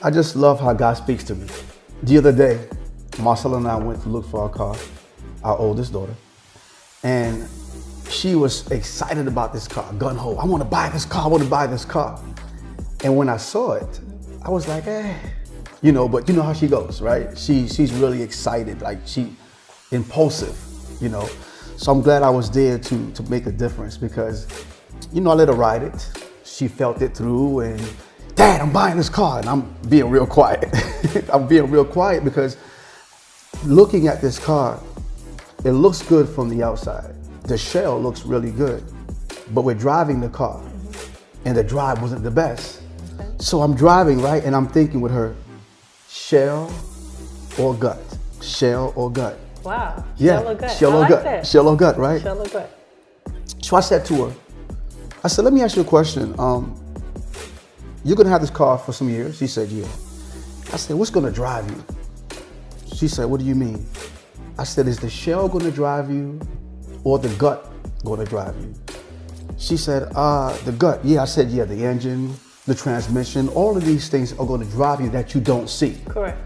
I just love how God speaks to me. The other day, Marcella and I went to look for our car, our oldest daughter, and she was excited about this car, gun ho. I want to buy this car. I want to buy this car. And when I saw it, I was like, you know, but you know how she goes, right? She's really excited, like she impulsive, you know. So I'm glad I was there to make a difference because, you know, I let her ride it. She felt it through and, Dad, I'm buying this car, and I'm being real quiet. I'm being real quiet because looking at this car, it looks good from the outside. The shell looks really good, but we're driving the car, and the drive wasn't the best. Okay. So I'm driving, right, and I'm thinking with her, shell or gut? Shell or gut? Wow. Yeah. Shell or gut. Shell or gut. That. Shell or gut, right? Shell or gut. So I said to her, I said, let me ask you a question. You're gonna have this car for some years? She said, yeah. I said, what's gonna drive you? She said, what do you mean? I said, is the shell gonna drive you or the gut gonna drive you? She said, the gut. Yeah, I said, yeah, the engine, the transmission, all of these things are gonna drive you that you don't see. Correct.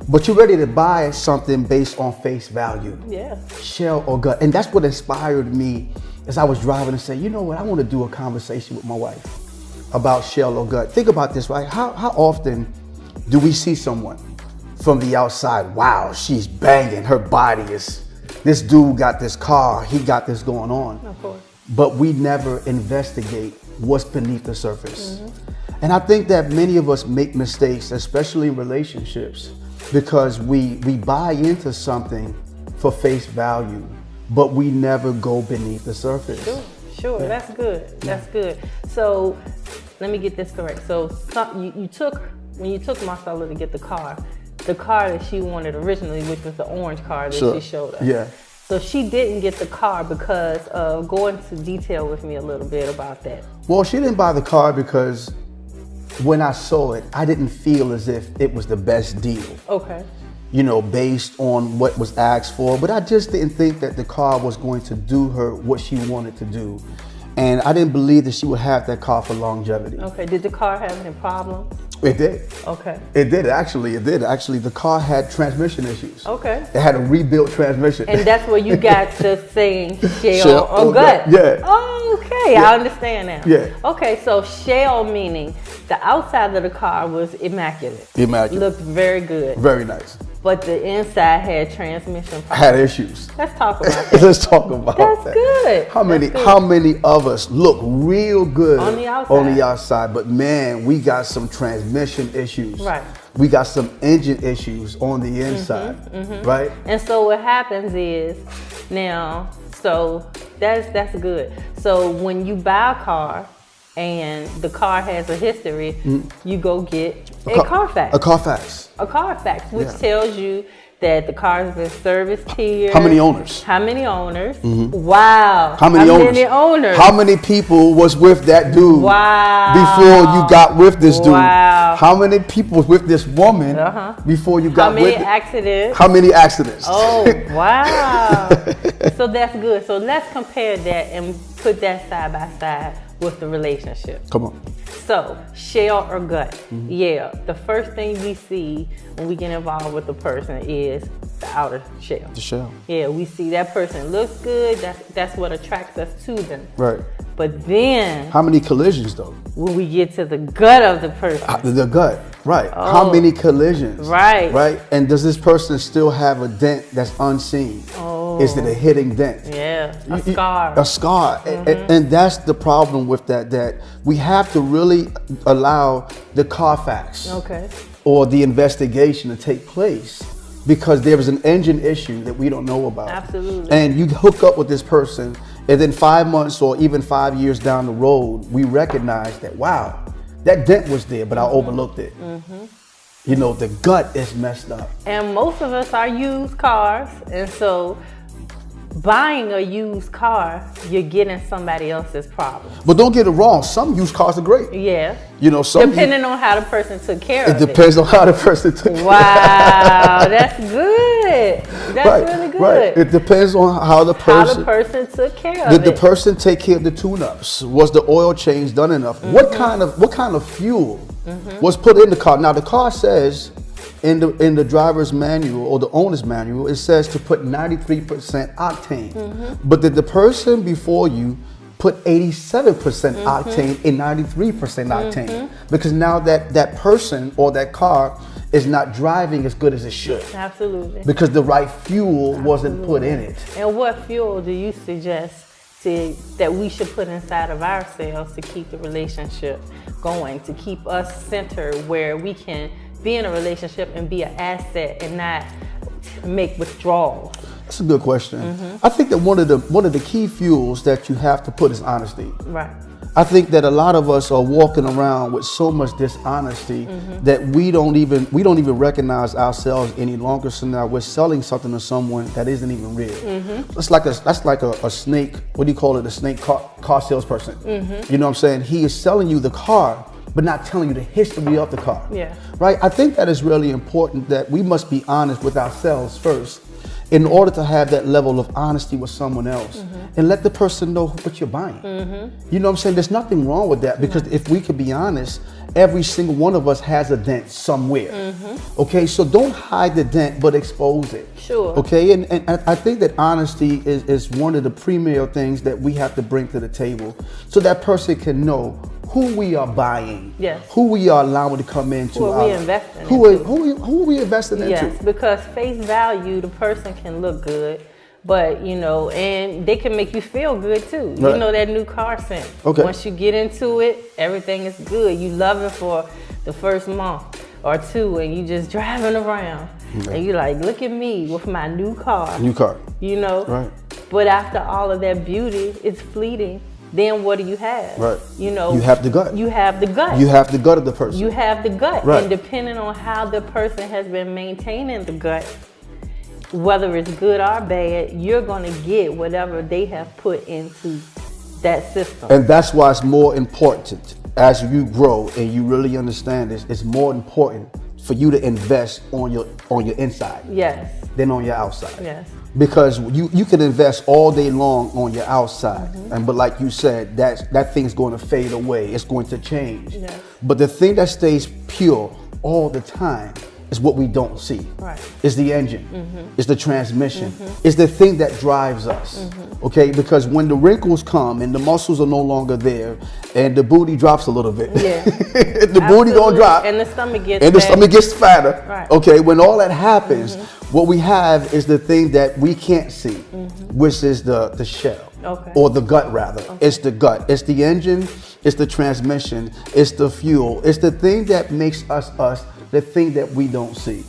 But you're ready to buy something based on face value. Yeah. Shell or gut. And that's what inspired me as I was driving and say, you know what, I wanna do a conversation with my wife about shell or gut. Think about this, right? How often do we see someone from the outside, wow, she's banging, her body is, this dude got this car, he got this going on. Of course. But we never investigate what's beneath the surface. And I think that many of us make mistakes, especially in relationships, because we buy into something for face value, but we never go beneath the surface. Sure, yeah. That's good. That's good. So let me get this correct. So when you took Marcella to get the car that she wanted originally, which was the orange car that she showed us. Yeah. So she didn't get the car because of, go into detail with me a little bit about that. Well, she didn't buy the car because when I saw it, I didn't feel as if it was the best deal. Okay. You know, based on what was asked for, but I just didn't think that the car was going to do her what she wanted to do. And I didn't believe that she would have that car for longevity. Okay, did the car have any problems? It did. Okay. It did, actually. The car had transmission issues. Okay. It had a rebuilt transmission. And that's where you got the saying shell or gut. Yeah. Oh, okay, yeah. I understand now. Yeah. Okay, so shell meaning the outside of the car was immaculate. Looked very good. Very nice. But the inside had transmission problems. Had issues. Let's talk about that. Let's talk about That's that. Good. How many of us look real good on the outside, but man, we got some transmission issues. Right. We got some engine issues on the inside, right? And so what happens is now, so that's good. So when you buy a car and the car has a history, you go get a Carfax. A Carfax. A Carfax, which tells you that the car has been serviced here. How many owners? How many owners? Wow. How many owners? How many people was with that dude? Wow. Before you got with this dude? Wow. How many people was with this woman before you got with? How many accidents? Oh, wow. So that's good. So let's compare that and put that side by side with the relationship. Come on. So, shell or gut. Yeah, the first thing we see when we get involved with a person is the outer shell. The shell. Yeah, we see that person looks good. That's what attracts us to them. Right. But then, how many collisions though? When we get to the gut of the person. The gut, right. How many collisions? Right. Right. And does this person still have a dent that's unseen? Is it a hitting dent? Yeah, a scar. A scar. And that's the problem with that we have to really allow the Carfax or the investigation to take place, because there is an engine issue that we don't know about. Absolutely. And you hook up with this person, and then 5 months or even 5 years down the road, we recognize that, wow, that dent was there, but I overlooked it. You know, the gut is messed up. And most of us are used cars, and so buying a used car, you're getting somebody else's problem. But don't get it wrong, some used cars are great. Yeah. You know, some depending on how the person took care of it. It depends on how the person took care of it. Wow, that's good. good. That's really good. Right. It depends on how the person took care of it. Did the person take care of the tune-ups? Was the oil change done enough? What kind of fuel was put in the car? Now the car says in the driver's manual or the owner's manual, it says to put 93% octane. But did the person before you put 87% octane and 93% octane? Because now that person or that car is not driving as good as it should. Absolutely. Because the right fuel wasn't put in it. And what fuel do you suggest that we should put inside of ourselves to keep the relationship going, to keep us centered where we can be in a relationship and be an asset and not make withdrawals? That's a good question. I think that one of the key fuels that you have to put is honesty. Right. I think that a lot of us are walking around with so much dishonesty that we don't even recognize ourselves any longer. So now we're selling something to someone that isn't even real. That's like a snake. What do you call it? A snake car salesperson. You know what I'm saying? He is selling you the car, but not telling you the history of the car. Yeah. Right? I think that is really important, that we must be honest with ourselves first in order to have that level of honesty with someone else and let the person know what you're buying. You know what I'm saying? There's nothing wrong with that, because if we could be honest, every single one of us has a dent somewhere. Okay, so don't hide the dent, but expose it. Sure. Okay, and I think that honesty is one of the premier things that we have to bring to the table, so that person can know who we are buying, who we are allowing to come into, who are we investing into? Who are we investing into? Yes, because face value, the person can look good, but and they can make you feel good too. Right. You know that new car scent. Okay. Once you get into it, everything is good. You love it for the first month or two, and you just driving around, and you're like, look at me with my new car. New car. Right. But after all of that beauty, it's fleeting. Then what do you have? Right. You have the gut. You have the gut. You have the gut of the person. You have the gut. Right. And depending on how the person has been maintaining the gut, whether it's good or bad, you're going to get whatever they have put into that system. And that's why it's more important, as you grow and you really understand this, it's more important for you to invest on your inside than on your outside. Yes. Because you can invest all day long on your outside, but like you said, that thing's going to fade away. It's going to change. Yes. But the thing that stays pure all the time is what we don't see. Right. It's the engine. It's the transmission. It's the thing that drives us. Okay, because when the wrinkles come and the muscles are no longer there, and the booty drops a little bit, the booty gonna drop, and the stomach gets fatter. Right. Okay, when all that happens, what we have is the thing that we can't see, which is the shell. Or the gut rather. It's the gut. It's the engine. It's the transmission. It's the fuel. It's the thing that makes us us. The thing that we don't see.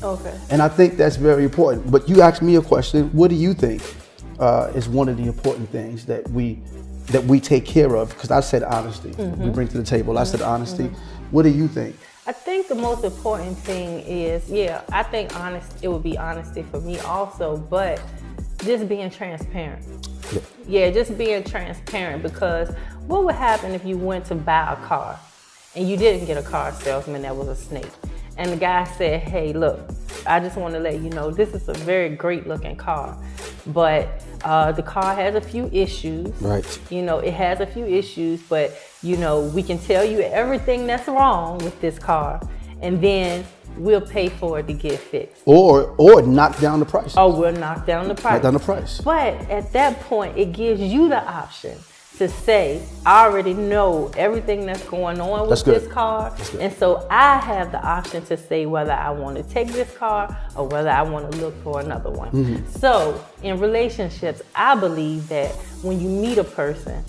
And I think that's very important. But you asked me a question. What do you think is one of the important things that we take care of? Because I said honesty. We bring to the table. I said honesty. What do you think? I think the most important thing is, I think it would be honesty for me also, but just being transparent. Just being transparent, because what would happen if you went to buy a car and you didn't get a car salesman that was a snake? And the guy said, hey, look, I just want to let you know, this is a very great looking car, but the car has a few issues. Right. It has a few issues, but, we can tell you everything that's wrong with this car, and then we'll pay for it to get fixed. Or knock down the price. Oh, we'll knock down the price. Knock down the price. But at that point, it gives you the option to say, I already know everything that's going on with this car, and so I have the option to say whether I want to take this car or whether I want to look for another one. So in relationships, I believe that when you meet a person,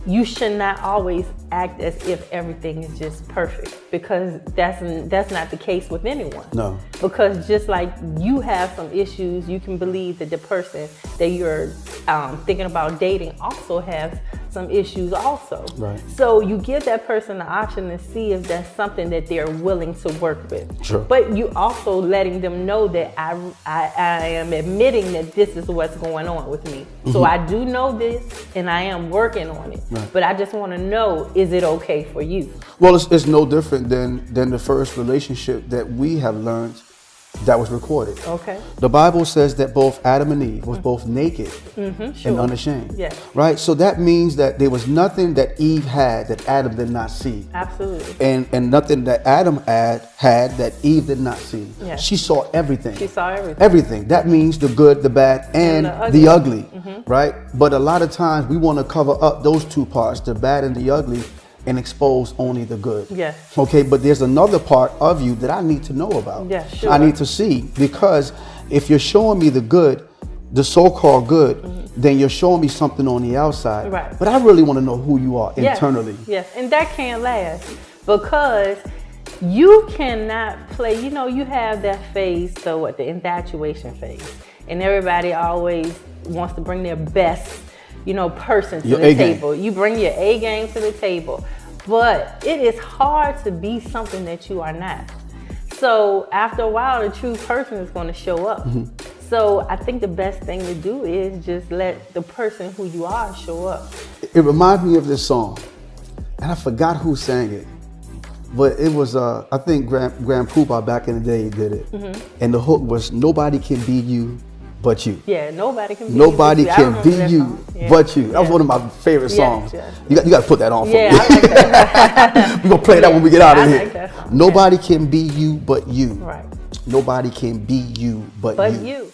you should not always act as if everything is just perfect, because that's not the case with anyone. No. Because just like you have some issues, you can believe that the person that you're thinking about dating also has some issues also. Right. So you give that person the option to see if that's something that they're willing to work with. Sure. But you also letting them know that I am admitting that this is what's going on with me. So I do know this and I am working on it. Right. But I just want to know, is it okay for you? Well, it's no different than the first relationship that we have learned that was recorded. Okay. The Bible says that both Adam and Eve was both naked Sure. and unashamed. Yes. Right? So that means that there was nothing that Eve had that Adam did not see. Absolutely. And nothing that Adam had that Eve did not see. Yes. She saw everything. She saw everything. Everything. That means the good, the bad, and the ugly. Right? But a lot of times we want to cover up those two parts, the bad and the ugly, and expose only the good. Yes. Okay, but there's another part of you that I need to know about. Yeah, sure. I need to see, because if you're showing me the good, the so-called good, then you're showing me something on the outside. Right. But I really want to know who you are Yes. internally. Yes, and that can't last because you cannot play. You know, you have that phase, so what, the infatuation phase, and everybody always wants to bring their best, you know, person to Your the A game. table. You bring your A game to the table, but it is hard to be something that you are not. So after a while, the true person is going to show up. So I think the best thing to do is just let the person who you are show up. It reminds me of this song, and I forgot who sang it, but it was I think Grand Poobah back in the day did it, and the hook was "Nobody can be you but you." Yeah, nobody can be Nobody you. I can remember be that you song. Yeah. but you. That was Yeah. one of my favorite Yes, songs. yes. You got to put that on for Yeah, me. I like that. We're gonna play that when we get out of I here. like that song. Nobody can be you but you. Right. Nobody can be you but But you. you.